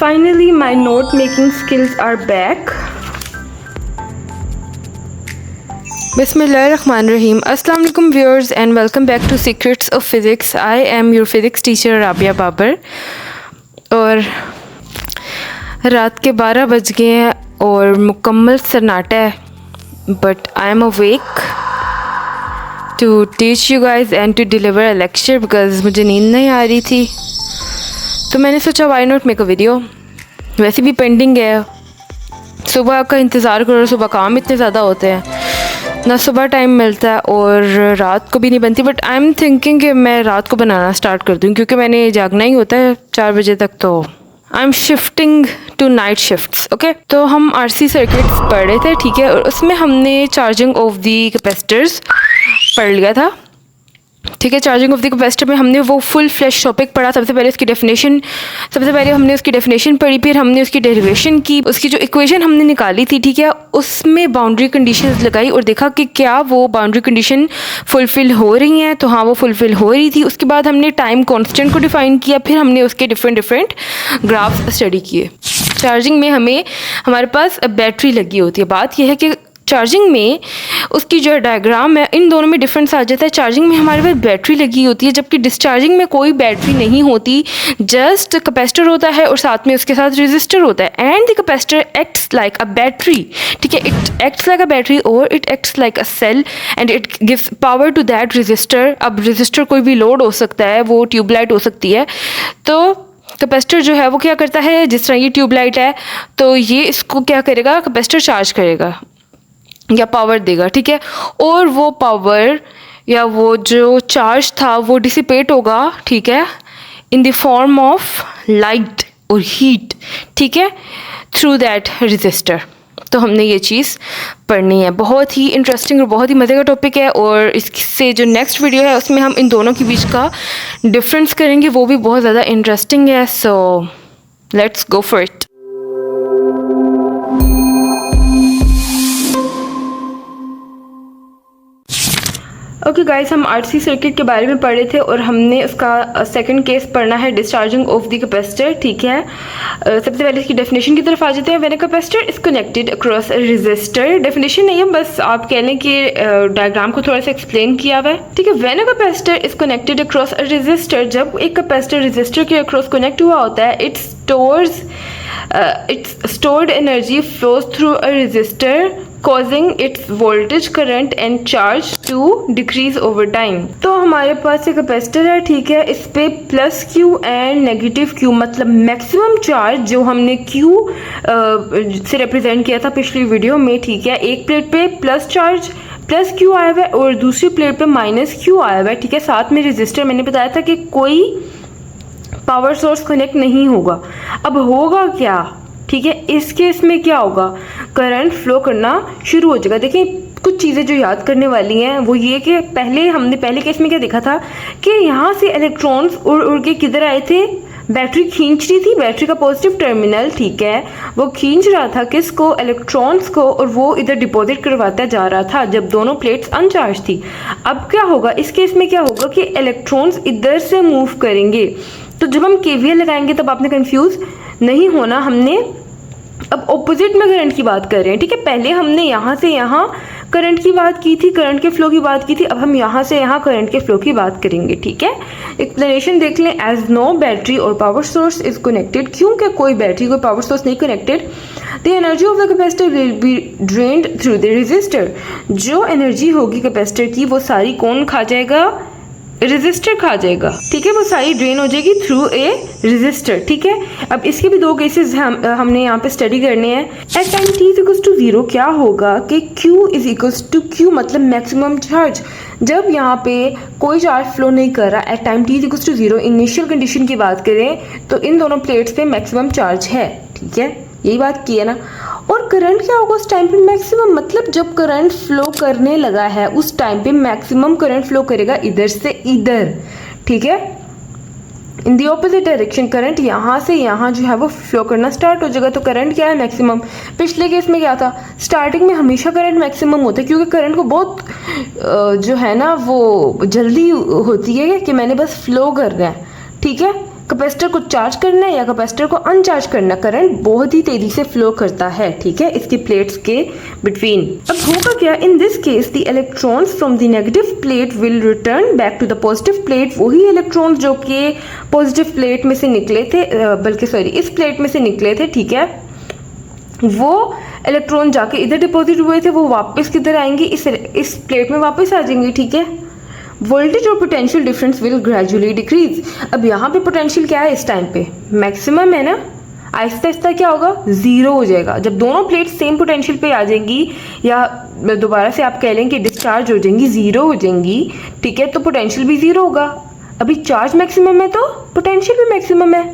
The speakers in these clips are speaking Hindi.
Finally, my note making skills are back. Bismillahirrahmanirrahim. Assalamu alaikum viewers and welcome back to Secrets of Physics. I am your physics teacher Rabia Babar. और रात के 12 बज गए हैं और मुकम्मल सन्नाटा है, but I am awake to teach you guys and to deliver a lecture because मुझे नींद नहीं आ रही थी, तो मैंने सोचा why not make a video. वैसे भी पेंडिंग है, सुबह का इंतज़ार करो, सुबह काम इतने ज़्यादा होते हैं ना, सुबह टाइम मिलता है और रात को भी नहीं बनती. बट आई एम थिंकिंग कि मैं रात को बनाना स्टार्ट कर दूँ क्योंकि मैंने जागना ही होता है 4 बजे तक, तो I am shifting to night shifts. Okay, तो हम RC सर्किट्स पढ़ रहे थे, ठीक है, और उसमें हमने चार्जिंग ऑफ दी कैपेसिटर्स पढ़ लिया था, ठीक है. चार्जिंग ऑफ द कैपेसिटर में हमने वो फुल फ्लैश टॉपिक पढ़ा. सबसे पहले हमने उसकी डेफिनेशन पढ़ी, फिर हमने उसकी डेरिवेशन की, उसकी जो इक्वेशन हमने निकाली थी, ठीक है, उसमें बाउंड्री कंडीशंस लगाई और देखा कि क्या वो बाउंड्री कंडीशन फुलफ़िल हो रही हैं. तो हाँ, वो फुलफ़िल हो रही थी. उसके बाद हमने टाइम कांस्टेंट को डिफ़ाइन किया, फिर हमने उसके डिफरेंट ग्राफ्स स्टडी किए. चार्जिंग में हमारे पास बैटरी लगी होती है. बात यह है कि चार्जिंग में उसकी जो डायग्राम है, इन दोनों में डिफरेंस आ जाता है. चार्जिंग में हमारे पास बैटरी लगी होती है, जबकि डिस्चार्जिंग में कोई बैटरी नहीं होती, जस्ट कैपेसिटर होता है और साथ में उसके साथ रेजिस्टर होता है. And the capacitor acts like a battery, ठीक है, it acts like a battery और it acts like a cell and it gives power to that resistor. अब रेजिस्टर कोई भी लोड हो सकता है, वो ट्यूबलाइट हो सकती है. तो कैपेसिटर जो है वो क्या करता है, जिस तरह ये ट्यूबलाइट है, तो ये इसको क्या करेगा, कैपेसिटर चार्ज करेगा या पावर देगा, ठीक है, और वो पावर या वो जो चार्ज था वो डिसिपेट होगा, ठीक है, in the form of light और हीट, ठीक है, थ्रू दैट रेजिस्टर. तो हमने ये चीज़ पढ़नी है. बहुत ही इंटरेस्टिंग और बहुत ही मज़े का टॉपिक है, और इससे जो नेक्स्ट वीडियो है उसमें हम इन दोनों के बीच का डिफरेंस करेंगे, वो भी बहुत ज़्यादा इंटरेस्टिंग है. So let's go for it. Okay guys, हम RC सर्किट के बारे में पढ़ रहे थे और हमने उसका सेकंड केस पढ़ना है, डिस्चार्जिंग ऑफ द कैपेसिटर, ठीक है. सबसे पहले इसकी डेफिनेशन की तरफ आ जाते हैं. When a capacitor is connected across a resistor, definition नहीं है, बस आप कह लें कि डायग्राम को थोड़ा सा एक्सप्लेन किया हुआ है, ठीक है. When a capacitor is connected across a resistor, जब एक कैपेसिटर रेजिस्टर के अक्रॉस कनेक्ट हुआ होता है, its stored energy flows through a resistor causing its voltage, current and charge to decrease over time. तो हमारे पास एक कैपेसिटर है, ठीक है, इस पे plus Q and negative Q, मतलब मैक्सिमम चार्ज जो हमने Q से रिप्रेजेंट किया था पिछली वीडियो में, ठीक है. एक प्लेट पे प्लस चार्ज प्लस Q आया हुआ है और दूसरी प्लेट पे माइनस Q आया हुआ है, ठीक है. साथ में रेजिस्टर, मैंने बताया था कि कोई पावर सोर्स कनेक्ट नहीं होगा. अब होगा क्या, ठीक है, इस केस में क्या होगा, करंट फ्लो करना शुरू हो जाएगा. देखिए, कुछ चीज़ें जो याद करने वाली हैं वो ये कि हमने पहले केस में क्या देखा था कि यहाँ से इलेक्ट्रॉन्स उड़ के किधर आए थे, बैटरी खींच रही थी, बैटरी का पॉजिटिव टर्मिनल, ठीक है, वो खींच रहा था किसको, इलेक्ट्रॉन्स को, और वो इधर डिपॉजिट करवाता जा रहा था जब दोनों प्लेट्स अनचार्ज थी. अब क्या होगा, इस केस में क्या होगा कि इलेक्ट्रॉन्स इधर से मूव करेंगे. तो जब हम KVL लगाएंगे तब आपने कंफ्यूज नहीं होना. हमने अब ऑपोजिट में करंट की बात कर रहे हैं, ठीक है. पहले हमने यहाँ से यहाँ करंट की बात की थी, करंट के फ्लो की बात की थी. अब हम यहाँ से यहाँ करंट के फ्लो की बात करेंगे, ठीक है. एक्सप्लेनेशन देख लें. As no battery or power source is connected, क्योंकि कोई बैटरी कोई पावर सोर्स नहीं connected, the energy of the capacitor will be drained through the resistor. जो एनर्जी होगी कैपेसिटर की वो सारी कौन खा जाएगा, रेजिस्टर खा जाएगा, ठीक है, वो सारी ड्रेन हो जाएगी थ्रू ए रेजिस्टर, ठीक है. अब इसके भी दो केसेस हमने यहाँ पे स्टडी करने हैं. At time t equals to 0 क्या होगा कि Q is equals to Q, मतलब मैक्सिमम चार्ज. जब यहाँ पे कोई चार्ज फ्लो नहीं कर रहा, at time t equals to 0, initial condition की बात करें तो इन दोनों प्लेट्स पे मैक्सिमम चार्ज है, ठीक है, यही बात की है ना. और करंट क्या होगा उस टाइम पे, मैक्सिमम, मतलब जब करंट फ्लो करने लगा है उस टाइम पे मैक्सिमम करंट फ्लो करेगा इधर से इधर, ठीक है, इन दी ऑपोजिट डायरेक्शन. करंट यहाँ से यहाँ जो है वो फ्लो करना स्टार्ट हो जाएगा. तो करंट क्या है, मैक्सिमम. पिछले केस में क्या था, स्टार्टिंग में हमेशा करंट मैक्सिमम होता है क्योंकि करंट को बहुत जो है ना वो जल्दी होती है कि मैंने बस फ्लो करना है, ठीक है. कैपेसिटर को चार्ज करना है या कैपेसिटर को अनचार्ज करना, करंट बहुत ही तेजी से फ्लो करता है, ठीक है, इसकी प्लेट्स के बिटवीन। अब होगा क्या, in this case the electrons from the negative plate will return back to the positive plate. वही इलेक्ट्रॉन्स जो कि पॉजिटिव प्लेट में से निकले थे, बल्कि सॉरी इस प्लेट में से निकले थे, ठीक है, वो इलेक्ट्रॉन जाके इधर डिपॉजिट हुए थे, वो वापस किधर आएंगे, इस प्लेट में वापस आ जाएंगे, ठीक है। वोल्टेज और potential difference will gradually decrease. अब यहाँ पे पोटेंशियल क्या है, इस टाइम पे मैक्सिमम है ना, आहिस्ता आहिस्ता क्या होगा, जीरो हो जाएगा। जब दोनों प्लेट सेम पोटेंशियल पे आ जाएंगी, या दोबारा से आप कह लें कि डिस्चार्ज हो जाएंगी, जीरो हो जाएंगी, ठीक है, तो पोटेंशियल भी जीरो होगा। अभी चार्ज मैक्सिमम है तो पोटेंशियल भी मैक्सिमम है,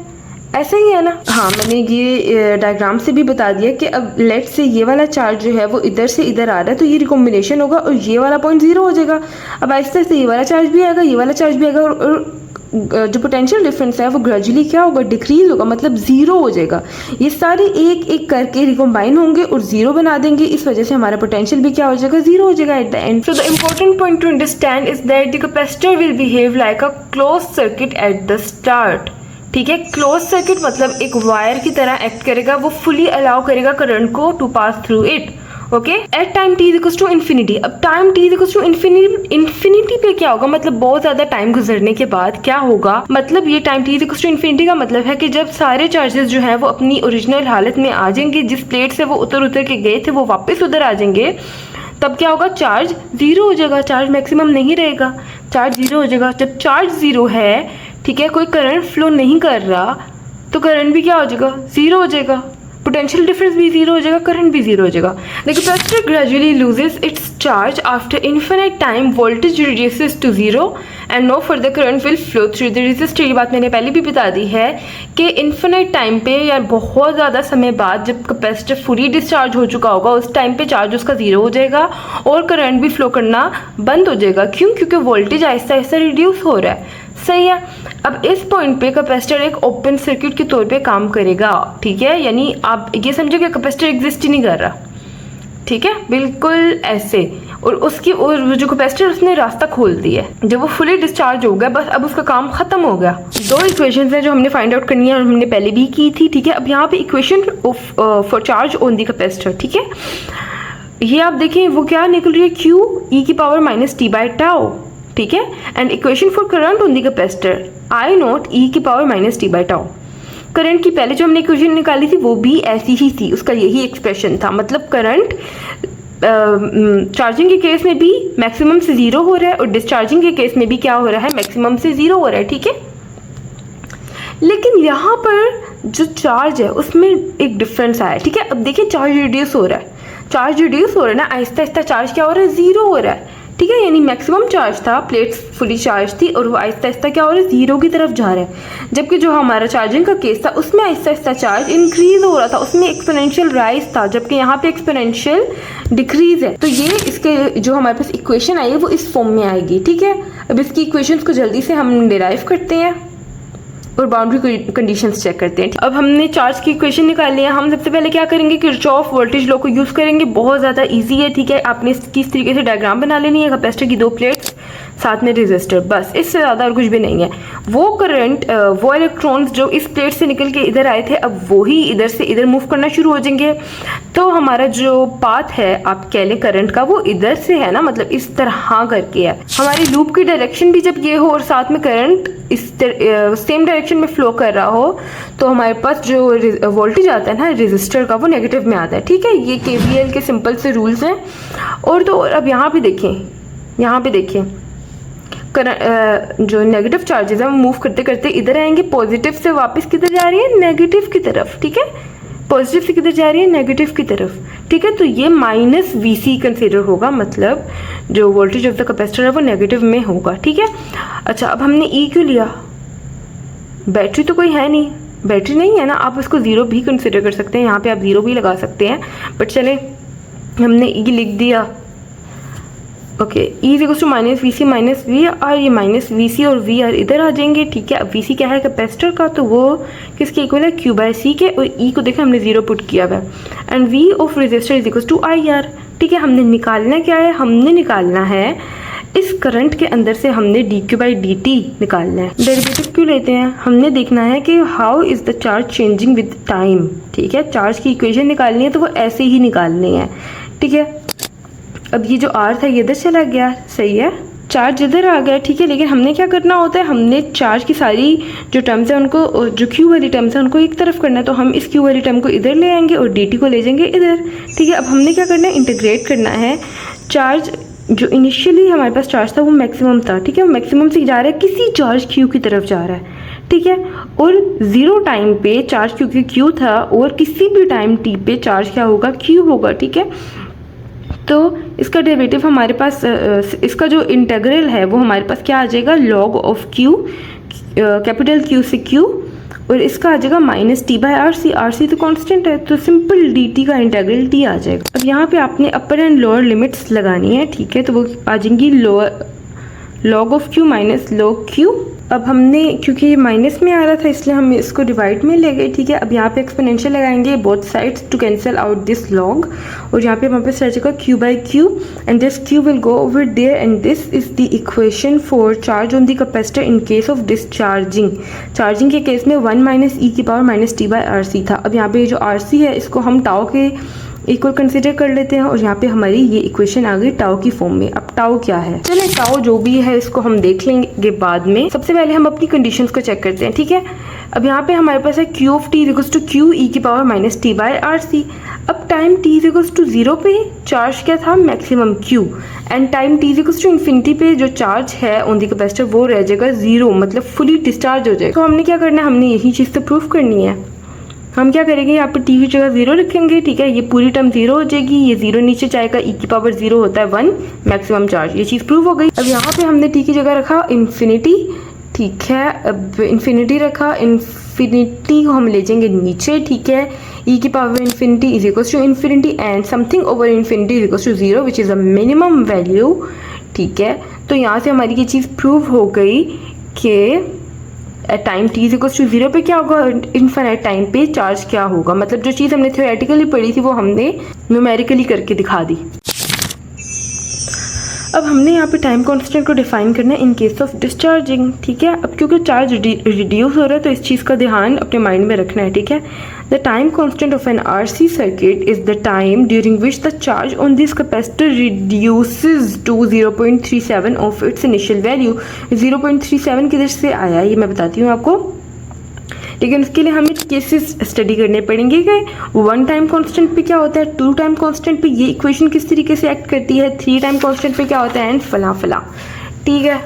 ऐसा ही है ना। हाँ, मैंने ये डायग्राम से भी बता दिया कि अब लेट से ये वाला चार्ज जो है वो इधर से इधर आ रहा है, तो ये रिकॉम्बिनेशन होगा और ये वाला पॉइंट जीरो हो जाएगा। अब आहिस्ते आहिस्ते ये वाला चार्ज भी आएगा, ये वाला चार्ज भी आएगा, और जो पोटेंशियल डिफरेंस है वो ग्रेजुअली क्या होगा, डिक्रीज होगा, मतलब जीरो हो जाएगा। ये सारे एक एक करके रिकॉम्बाइन होंगे और जीरो बना देंगे, इस वजह से हमारा पोटेंशियल भी क्या हो जाएगा, जीरो हो जाएगा at the end. So the important point two understand is that the capacitor will behave like a close circuit at the start, ठीक है। क्लोज सर्किट मतलब एक वायर की तरह एक्ट करेगा, वो फुली अलाउ करेगा करंट को to pass through it, okay. At time t equals to infinity, अब time t equals to infinity पे क्या होगा, मतलब बहुत ज्यादा टाइम गुजरने के बाद क्या होगा, मतलब ये time t equals to infinity का मतलब है कि जब सारे चार्जेस जो है वो अपनी ओरिजिनल हालत में आ जाएंगे, जिस प्लेट से वो उतर के गए थे वो वापस उधर आ जाएंगे, तब क्या होगा, चार्ज जीरो हो जाएगा, चार्ज मैक्सिमम नहीं रहेगा, चार्ज जीरो हो जाएगा। जब चार्ज जीरो है, ठीक है, कोई करंट फ्लो नहीं कर रहा, तो करंट भी क्या हो जाएगा, जीरो हो जाएगा, पोटेंशियल डिफरेंस भी जीरो हो जाएगा, करंट भी जीरो हो जाएगा। The capacitor gradually loses its charge after infinite time, voltage reduces to zero and no further current will flow through the resistor. ये बात मैंने पहले भी बता दी है कि इन्फिनिट टाइम पे या बहुत ज़्यादा समय बाद जब कैपेसिटर फुली डिस्चार्ज हो चुका होगा, उस टाइम पे चार्ज उसका जीरो हो जाएगा और करंट भी फ्लो करना बंद हो जाएगा। क्यों? क्योंकि वोल्टेज आहिस्ता आहिस्ता रिड्यूस हो रहा है, सही है। अब इस पॉइंट पे कैपेसिटर एक ओपन सर्किट के तौर पे काम करेगा, ठीक है, यानी आप ये समझो कि कैपेसिटर एग्जिस्ट ही नहीं कर रहा, ठीक है, बिल्कुल ऐसे। और जो कैपेसिटर उसने रास्ता खोल दिया है, जब वो फुली डिस्चार्ज हो गया, बस अब उसका काम खत्म हो गया। दो इक्वेशंस हैं जो हमने फाइंड आउट करनी है और हमने पहले भी की थी, ठीक है। अब यहाँ पे equation for charge on the capacitor, ठीक है, ये आप देखें वो क्या निकल रही है, Q e की power minus T by tau, ठीक है। And equation for current on the capacitor I not e की power minus T by tau. Current की पहले जो हमने इक्वेशन निकाली थी वो भी ऐसी ही थी, उसका यही एक्सप्रेशन था, मतलब करंट चार्जिंग के केस में भी मैक्सिमम से जीरो हो रहा है और डिस्चार्जिंग के केस में भी क्या हो रहा है, मैक्सिमम से जीरो हो रहा है, ठीक है। लेकिन यहाँ पर जो चार्ज है उसमें एक डिफरेंस आया, ठीक है। अब देखिए चार्ज रिड्यूस हो रहा है, चार्ज रिड्यूस हो रहा है ना, आहिस्ता आहिस्ता चार्ज क्या हो रहा है, जीरो हो रहा है, ठीक है। यानी मैक्सिमम चार्ज था, प्लेट्स फुली चार्ज थी और वो आहिस्ता आहिस्ता क्या हो रहा है, जीरो की तरफ जा रहा है। जबकि जो हमारा चार्जिंग का केस था उसमें आहिस्ता आहिस्ता चार्ज इंक्रीज हो रहा था, उसमें एक्सपोनेंशियल राइज था, जबकि यहाँ पे एक्सपोनेंशियल डिक्रीज है। तो ये इसके जो हमारे पास इक्वेशन आई है वो इस फॉर्म में आएगी, ठीक है। अब इसकी इक्वेशंस को जल्दी से हम डिराइव करते हैं और बाउंड्री कंडीशंस चेक करते हैं। अब हमने चार्ज की इक्वेशन निकाल लिया, हम सबसे पहले क्या करेंगे, किरचॉफ वोल्टेज लॉ को यूज़ करेंगे। बहुत ज़्यादा इजी है, ठीक है। आपने इसकी इस तरीके से डायग्राम बना लेनी है, कैपेसिटर की दो प्लेट्स साथ में रेजिस्टर, बस इससे ज़्यादा और कुछ भी नहीं है। वो करंट वो इलेक्ट्रॉन्स जो इस प्लेट से निकल के इधर आए थे, अब वही इधर से इधर मूव करना शुरू हो जाएंगे। तो हमारा जो पाथ है आप कह लें करंट का, वो इधर से है ना, मतलब इस तरह करके है। हमारी लूप की डायरेक्शन भी जब ये हो और साथ में करंट इस सेम डायरेक्शन में फ्लो कर रहा हो, तो हमारे पास जो वोल्टेज आता है ना रेजिस्टर का, वो नेगेटिव में आता है, ठीक है। ये KVL के सिंपल से रूल्स हैं। और तो अब यहाँ पे देखें, यहाँ पे देखिए जो नेगेटिव चार्जेस हैं वो मूव करते करते इधर आएंगे, पॉजिटिव से वापस किधर जा रही है, नेगेटिव की तरफ, ठीक है। पॉजिटिव से किधर जा रही है, नेगेटिव की तरफ, ठीक है। तो ये माइनस VC कंसिडर होगा, मतलब जो वोल्टेज ऑफ द कैपेसिटर है वो नेगेटिव में होगा, ठीक है। अच्छा, अब हमने E क्यों लिया, बैटरी तो कोई है नहीं, बैटरी नहीं है ना, आप इसको ज़ीरो भी कंसिडर कर सकते हैं, यहाँ पे आप ज़ीरो भी लगा सकते हैं, बट चले हमने E लिख दिया, okay. E equals to minus VC minus V, और ये माइनस VC और V आर इधर आ जाएंगे, ठीक है। अब VC क्या है कैपेसिटर का, तो वो किसके इक्वल है, Q बाय C के, और E को देखें हमने जीरो पुट किया हुआ है, and V of resistor is equals to IR, ठीक है। हमने निकालना क्या है, हमने निकालना है इस करंट के अंदर से हमने dq/dt निकालना है। डेरिवेटिव क्यों लेते हैं? हमने देखना है कि how is the charge changing with time. ठीक है, चार्ज की इक्वेशन निकालनी है तो वो ऐसे ही निकालनी है। ठीक है, अब ये जो r था ये इधर चला गया, सही है, चार्ज इधर आ गया। ठीक है, लेकिन हमने क्या करना होता है, हमने चार्ज की सारी जो टर्म्स है उनको, जो q वाली टर्म्स है उनको एक तरफ करना है। तो हम इस q वाली टर्म को इधर ले आएंगे और dt को ले जाएंगे इधर। ठीक है, अब हमने क्या करना है, इंटीग्रेट करना है। चार्ज जो इनिशियली हमारे पास चार्ज था वो मैक्सिमम था। ठीक है, मैक्सिमम से जा रहा है, किसी चार्ज q की तरफ जा रहा है। ठीक है, और 0 टाइम पे चार्ज क्योंकि q था और किसी भी टाइम t पे चार्ज क्या होगा, q होगा। ठीक है, तो इसका डेरिवेटिव हमारे पास, इसका जो इंटीग्रल है वो हमारे पास क्या आ जाएगा, log of q, capital Q से q, और इसका आ जाएगा -t/RC। RC तो कांस्टेंट है, तो सिंपल dt का इंटीग्रल t आ जाएगा। अब यहाँ पे आपने अपर एंड लोअर लिमिट्स लगानी है। ठीक है, तो वो आ जाएंगी log of q minus log q। अब हमने, क्योंकि ये माइनस में आ रहा था इसलिए हम इसको डिवाइड में ले गए। ठीक है, अब यहाँ पे एक्सपोनेंशियल लगाएंगे both sides to cancel out this log, और यहाँ पे हमारे पास रह जाएगा q/q and this q will go over there and this is the equation for charge on the capacitor in case of discharging. Charging के केस में 1 - e t/RC था। अब यहाँ पे जो RC है इसको हम टाउ के इक्वल कंसिडर कर लेते हैं, और यहाँ पे हमारी ये इक्वेशन आ गई टाउ की फॉर्म में। अब टाउ क्या है, चलिए टाउ जो भी है इसको हम देख लेंगे बाद में। सबसे पहले हम अपनी कंडीशंस को चेक करते हैं। ठीक है, अब यहाँ पे हमारे पास है q of t equals to q e t/RC। अब टाइम t इक्वल्स टू 0 पे चार्ज क्या था, maximum q, and time t equals to infinity पे जो चार्ज है ऑन द कैपेसिटर वो रह जाएगा 0, मतलब फुली डिस्चार्ज हो जाएगा। तो हमने क्या करना है, हमने यही चीज़ तो प्रूफ करनी है। हम क्या करेंगे, यहाँ पे t की जगह 0 रखेंगे। ठीक है, ये पूरी टर्म 0 हो जाएगी, ये 0 नीचे जाएगा, e⁻0 होता है 1 मैक्सिमम चार्ज, ये चीज़ प्रूव हो गई। अब यहाँ पे हमने t की जगह रखा इन्फिनिटी। ठीक है, अब इन्फिनिटी रखा, इन्फिनिटी को हम ले जाएंगे नीचे। ठीक है, e⁻∞ is equals to infinity and something over infinity is equals to 0 which is a minimum value. ठीक है, तो यहाँ से हमारी ये चीज़ प्रूव हो गई कि टाइम t इक्वल्स टू 0 पे क्या होगा, इनफाइनाइट टाइम पे चार्ज क्या होगा। मतलब जो चीज़ हमने थ्योरेटिकली पढ़ी थी वो हमने न्यूमेरिकली करके दिखा दी। अब हमने यहाँ पे टाइम कांस्टेंट को डिफाइन करना है इन केस ऑफ डिस्चार्जिंग। ठीक है, अब क्योंकि चार्ज रिड्यूस हो रहा है तो इस चीज़ का ध्यान अपने माइंड में रखना है। ठीक है, the time constant of an RC circuit is the time during which the charge on this capacitor reduces to 0.37 of its initial value. 0.37 किधर से आया ये मैं बताती हूँ आपको, लेकिन उसके लिए हमें केसेस स्टडी करने पड़ेंगे कि 1 टाइम कांस्टेंट पे क्या होता है, 2 टाइम कांस्टेंट पे ये इक्वेशन किस तरीके से एक्ट करती है, 3 टाइम कांस्टेंट पे क्या होता है, एंड फला फला। ठीक है,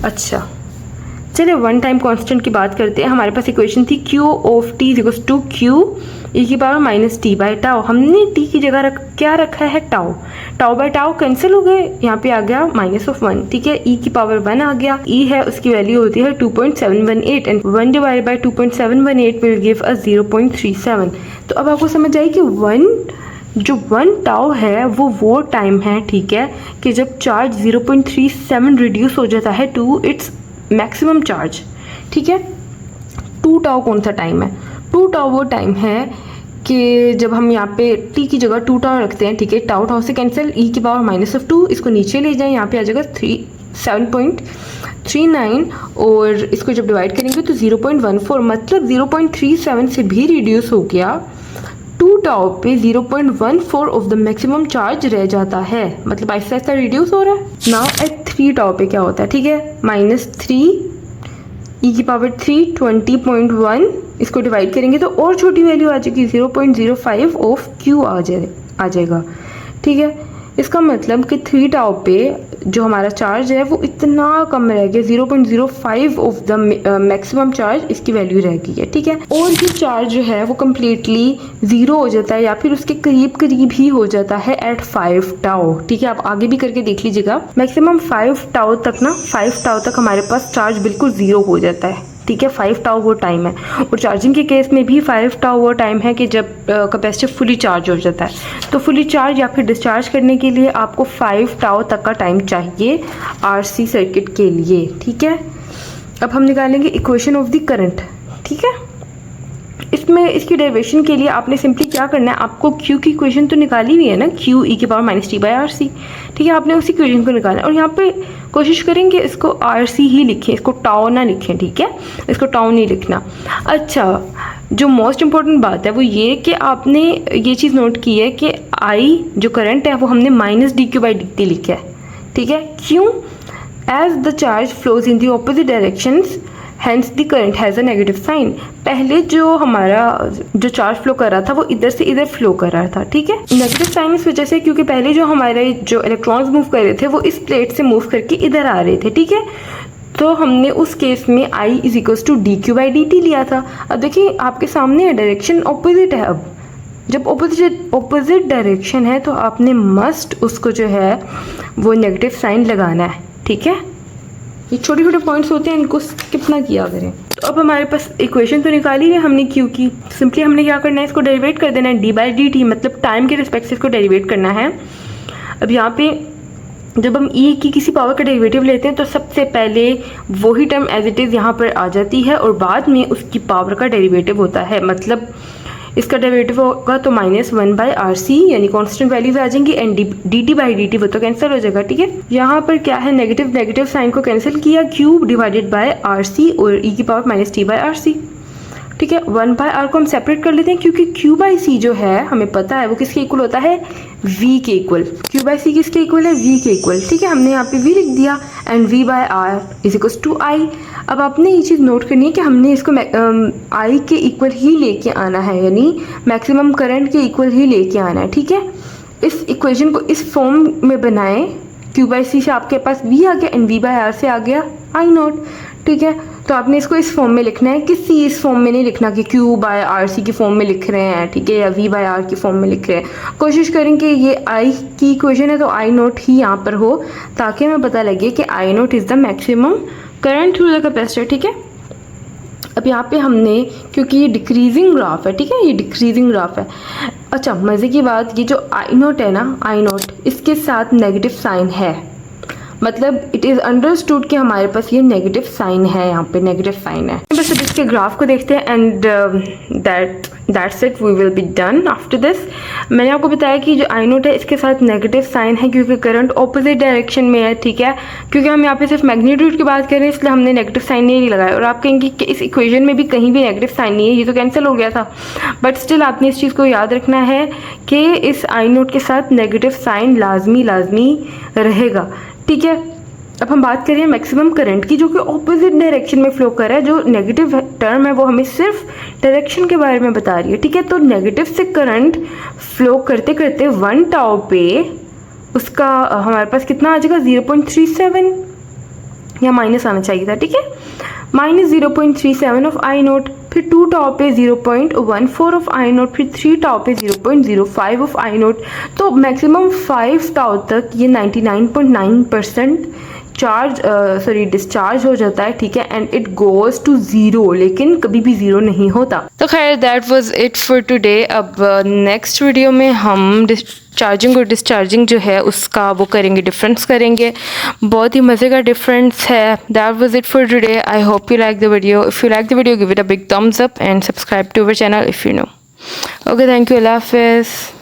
अच्छा चलिए 1 टाइम कांस्टेंट की बात करते हैं। हमारे पास इक्वेशन थी q of t equals to q e⁻t/τ। हमने t की जगह क्या रखा है, tau. Tau by tau cancel हो गए, यहाँ पे आ गया -1। ठीक है, e⁻1 आ गया, e है उसकी वैल्यू होती है 2.718 and 1 divided by 2.718 will give us 0.37। तो अब आपको समझ आई कि 1 टाउ है वो टाइम है। ठीक है, कि जब चार्ज 0.37 रिड्यूस हो जाता है टू इट्स मैक्सिमम चार्ज। ठीक है, 2 टाउ कौन सा टाइम है, 2 टाउ वो टाइम है कि जब हम यहाँ पे t की जगह 2 टाउ रखते हैं। ठीक है, टाउ से कैंसिल, e⁻⁻2 इसको नीचे ले जाएं, यहाँ पे आ जाएगा 7.39 और इसको जब डिवाइड करेंगे तो 0.14, मतलब 0.37 से भी रिड्यूस हो गया। 2 टाउ पे 0.14 ऑफ द मैक्सिमम चार्ज रह जाता है, मतलब ऐसा ऐसा रिड्यूस हो रहा है। नाउ एट 3 टाउ पे क्या होता है, ठीक है, -3 e⁻3 20.1, इसको डिवाइड करेंगे तो और छोटी वैल्यू आ जाएगी, 0.05 ऑफ q आ जाएगा। ठीक है, इसका मतलब कि 3 टाउ पे जो हमारा चार्ज है वो इतना कम रह गया, 0.05 ऑफ द मैक्सिमम चार्ज इसकी वैल्यू रह गई है। ठीक है, और ये चार्ज जो है वो कम्प्लीटली 0 हो जाता है या फिर उसके करीब ही हो जाता है एट 5 टाउ। ठीक है, आप आगे भी करके देख लीजिएगा, मैक्सिमम 5 टाउ तक ना, 5 टाउ तक हमारे पास चार्ज बिल्कुल 0 हो जाता है। ठीक है, 5 टाउ वो टाइम है, और चार्जिंग के केस में भी 5 टाउ वो टाइम है कि जब कैपेसिटर फुली चार्ज हो जाता है। तो फुली चार्ज या फिर डिस्चार्ज करने के लिए आपको 5 टाउ तक का टाइम चाहिए RC सर्किट के लिए। ठीक है, अब हम निकालेंगे इक्वेशन ऑफ द करंट। ठीक है, इसमें इसकी डेरिवेशन के लिए आपने सिंपली क्या करना है, आपको क्यू की इक्वेशन तो निकाली हुई है ना, क्यू ई की power minus T by R C, ठीक है, आपने उसी इक्वेशन को निकालना है। और यहाँ पे कोशिश करेंगे इसको आर सी ही लिखें, इसको टाउ ना लिखें, ठीक है, इसको टाउ नहीं लिखना। अच्छा, जो मोस्ट इम्पॉर्टेंट बात है वो ये कि आपने ये चीज़ नोट की है कि आई जो करंट है वो हमने minus D Q by D T लिखा है, ठीक है। क्यों? As the charge flows in the opposite directions hence the current has a negative sign. पहले जो हमारा जो चार्ज फ्लो कर रहा था वो इधर से इधर फ्लो कर रहा था, ठीक है। नेगेटिव साइन इस वजह से क्योंकि पहले जो हमारे जो इलेक्ट्रॉन्स मूव कर रहे थे वो इस प्लेट से मूव करके इधर आ रहे थे, ठीक है। तो हमने उस केस में I is equals to D Q by D T लिया था। अब देखिए आपके सामने डायरेक्शन ऑपोजिट है, अब जब ऑपोजिट डायरेक्शन है तो आपने मस्ट उसको जो है वो नेगेटिव साइन लगाना है, ठीक है। ये छोटे छोटे पॉइंट्स होते हैं, इनको स्किप ना किया करें। तो अब हमारे पास इक्वेशन तो निकाली है हमने क्यू की, सिंपली हमने क्या करना है, इसको डेरिवेट कर देना है डी बाई डी टी, मतलब टाइम के रिस्पेक्ट से इसको डेरिवेट करना है। अब यहाँ पे जब हम ई की किसी पावर का डेरिवेटिव लेते हैं तो सबसे पहले वही टर्म एज इट इज़ यहाँ पर आ जाती है और बाद में उसकी पावर का डेरिवेटिव होता है, मतलब इसका डेरिवेटिव होगा तो -1 बाई आर सी, यानी कांस्टेंट वैल्यूज आ जाएंगी, and D T by D T वो तो कैंसिल हो जाएगा, ठीक है। यहाँ पर क्या है, नेगेटिव नेगेटिव साइन को कैंसिल किया, Q divided by R C और ई की power minus T by R C, ठीक है। 1 बाय आर को हम सेपरेट कर लेते हैं क्योंकि क्यू बाई सी जो है हमें पता है वो किसके इक्वल होता है, v के इक्वल। क्यू बाई सी किसके इक्वल है, v के इक्वल, ठीक है। हमने यहाँ पे v लिख दिया and v by R is equals to I. अब आपने ये चीज़ नोट करनी है कि हमने इसको आई के इक्वल ही लेके आना है, यानी मैक्सिमम करंट के इक्वल ही लेके आना है, ठीक है। इस इक्वेशन को इस फॉर्म में बनाएं, क्यू बाई सी से आपके पास v आ गया एंड v बाय आर से आ गया आई नोट, ठीक है। तो आपने इसको इस फॉर्म में लिखना है, किसी इस फॉर्म में नहीं लिखना कि क्यू बाय आर सी की फॉर्म में लिख रहे हैं, ठीक है, या वी बाय आर की फॉर्म में लिख रहे हैं। कोशिश करें कि ये आई की इक्वेशन है तो आई नोट ही यहाँ पर हो, ताकि हमें पता लगे कि I naught is the maximum current through the capacitor, ठीक है। अब यहाँ पे हमने, क्योंकि ये डिक्रीजिंग ग्राफ है, ठीक है, ये डिक्रीजिंग ग्राफ है। अच्छा, मज़े की बात, ये जो आई नोट है ना, आई नोट इसके साथ नेगेटिव साइन है, मतलब इट इज़ अंडरस्टूड कि हमारे पास ये नेगेटिव साइन है, यहाँ पे नेगेटिव साइन है। बस अब इसके ग्राफ को देखते हैं and that's it, we will be done after this. मैंने आपको बताया कि जो आई नोट है इसके साथ नेगेटिव साइन है क्योंकि करंट ऑपोजिट डायरेक्शन में है, ठीक है। क्योंकि हम यहाँ पे सिर्फ मैग्नीट्यूड की बात कर रहे हैं इसलिए हमने नेगेटिव साइन नहीं लगाया। और आप कहेंगे कि इस इक्वेशन में भी कहीं भी नेगेटिव साइन नहीं है, ये तो कैंसिल हो गया था, बट स्टिल आपने इस चीज़ को याद रखना है कि इस आई नोट के साथ नेगेटिव साइन लाजमी रहेगा, ठीक है। अब हम बात करें मैक्सिमम करंट की, जो कि ऑपोजिट डायरेक्शन में फ्लो कर रहा है। जो नेगेटिव टर्म है वो हमें सिर्फ डायरेक्शन के बारे में बता रही है, ठीक है। तो नेगेटिव से करंट फ्लो करते करते 1 टाउ पे उसका हमारे पास कितना आ जाएगा, 0.37, या माइनस आना चाहिए था, ठीक है, -0.37 ऑफ आई नोट, फिर 2 टाउ पे 0.14 ऑफ आई नोट, फिर 3 टाउ पे 0.05 ऑफ आई नोट। तो मैक्सिमम 5 टाउ तक ये 99.9% डिस्चार्ज हो जाता है, ठीक है, एंड इट गोज टू 0, लेकिन कभी भी 0 नहीं होता। तो खैर that was it for today. अब नेक्स्ट वीडियो में हम चार्जिंग और डिस्चार्जिंग जो है उसका वो करेंगे, डिफरेंस करेंगे, बहुत ही मज़े का डिफरेंस है। That was it for today. I hope you like the video. If you like the video give it a big thumbs up and subscribe to our channel if you know. Okay, thank you, अल्लाह हाफिज़।